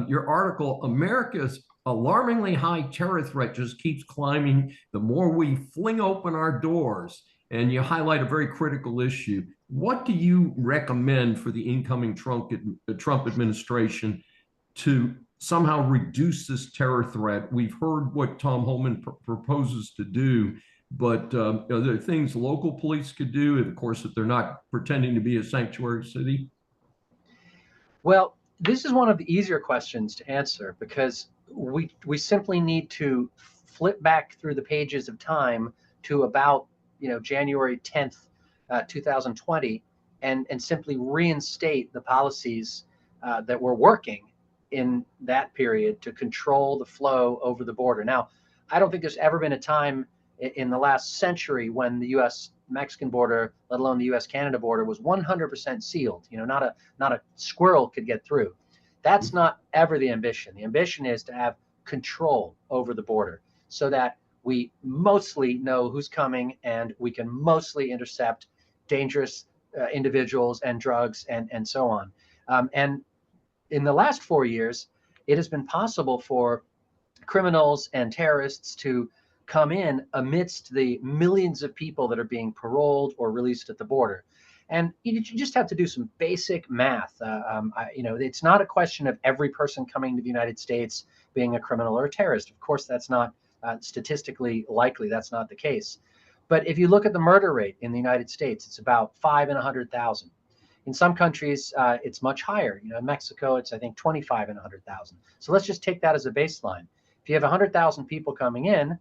your article, America's alarmingly high terror threat just keeps climbing the more we fling open our doors. And you highlight a very critical issue. What do you recommend for the incoming Trump administration to somehow reduce this terror threat? We've heard what Tom Homan proposes to do, but are there things local police could do, of course, if they're not pretending to be a sanctuary city? Well, this is one of the easier questions to answer because we simply need to flip back through the pages of time to about January 10th, 2020, and simply reinstate the policies that were working in that period to control the flow over the border. Now, I don't think there's ever been a time in the last century when the U.S. Mexican border, let alone the U.S. Canada border, was 100% sealed. Not a squirrel could get through. That's not ever the ambition. The ambition is to have control over the border so that we mostly know who's coming and we can mostly intercept dangerous individuals and drugs and so on. And in the last 4 years, it has been possible for criminals and terrorists to come in amidst the millions of people that are being paroled or released at the border. And you just have to do some basic math. It's not a question of every person coming to the United States being a criminal or a terrorist. Of course, that's not statistically likely. That's not the case. But if you look at the murder rate in the United States, it's about 5 in 100,000. In some countries, it's much higher. In Mexico, it's, I think, 25 in 100,000. So let's just take that as a baseline. If you have 100,000 people coming in,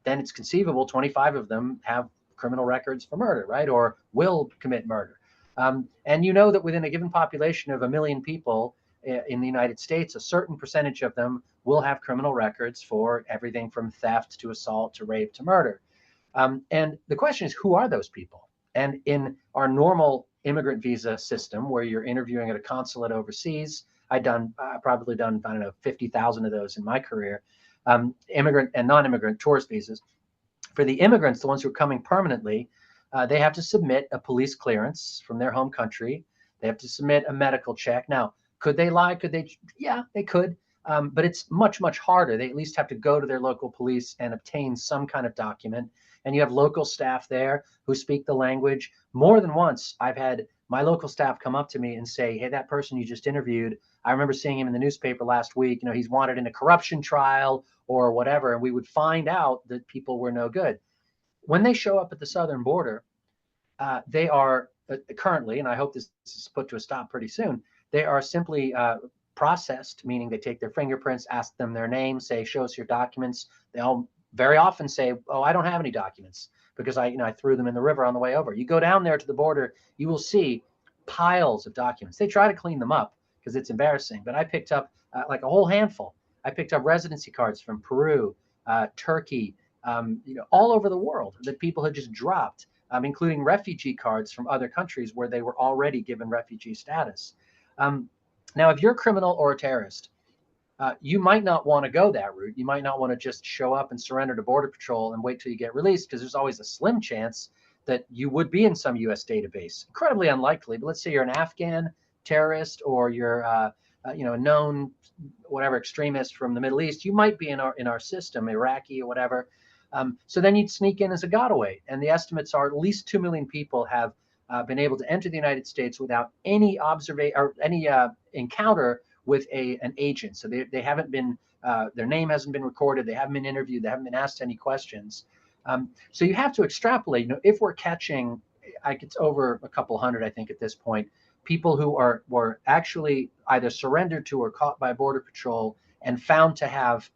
then it's conceivable 25 of them have criminal records for murder, right? Or will commit murder. And that within a given population of 1 million people in the United States, a certain percentage of them will have criminal records for everything from theft to assault to rape to murder. And the question is, who are those people? And in our normal immigrant visa system, where you're interviewing at a consulate overseas, I've probably done, I don't know, 50,000 of those in my career. Immigrant and non-immigrant tourist visas. For the immigrants, the ones who are coming permanently, they have to submit a police clearance from their home country. They have to submit a medical check. Now, could they lie? Could they? Yeah, they could. But it's much, much harder. They at least have to go to their local police and obtain some kind of document. And you have local staff there who speak the language. More than once, I've had my local staff come up to me and say, hey, that person you just interviewed, I remember seeing him in the newspaper last week. He's wanted in a corruption trial or whatever. And we would find out that people were no good. When they show up at the southern border, they are currently, and I hope this is put to a stop pretty soon, they are simply processed, meaning they take their fingerprints, ask them their name, say, show us your documents. They all very often say, oh, I don't have any documents because I threw them in the river on the way over. You go down there to the border, you will see piles of documents. They try to clean them up because it's embarrassing, but I picked up like a whole handful. I picked up residency cards from Peru, Turkey, all over the world that people had just dropped, including refugee cards from other countries where they were already given refugee status. Now, if you're a criminal or a terrorist, you might not want to go that route. You might not want to just show up and surrender to Border Patrol and wait till you get released, because there's always a slim chance that you would be in some U.S. database. Incredibly unlikely, but let's say you're an Afghan terrorist or you're a known whatever extremist from the Middle East. You might be in our system, Iraqi or whatever. So then you'd sneak in as a gotaway, and the estimates are at least 2 million people have been able to enter the United States without any observation or any encounter with an agent. So they haven't been, their name hasn't been recorded, they haven't been interviewed, they haven't been asked any questions. So you have to extrapolate. If we're catching, it's over a couple hundred, I think, at this point, people who were actually either surrendered to or caught by Border Patrol and found to have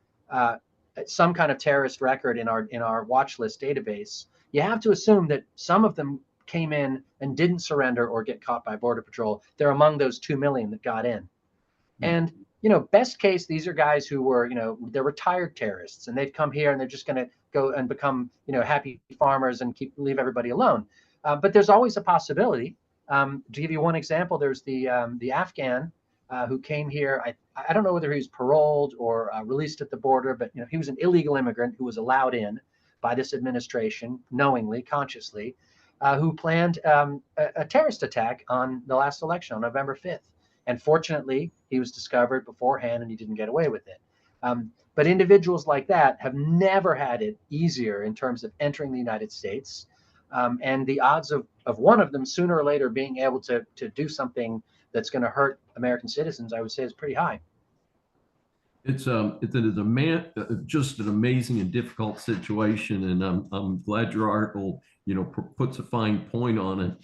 some kind of terrorist record in our watch list database, you have to assume that some of them came in and didn't surrender or get caught by Border Patrol. They're among those 2 million that got in. And, best case, these are guys who were, they're retired terrorists, and they've come here and they're just going to go and become, happy farmers and leave everybody alone. But there's always a possibility. To give you one example, there's the Afghan who came here. I don't know whether he was paroled or released at the border, but he was an illegal immigrant who was allowed in by this administration, knowingly, consciously, who planned a terrorist attack on the last election on November 5th. And fortunately, he was discovered beforehand and he didn't get away with it. But individuals like that have never had it easier in terms of entering the United States. And the odds of one of them sooner or later being able to do something that's going to hurt American citizens, I would say, is pretty high. It is just an amazing and difficult situation, and I'm glad your article, puts a fine point on it.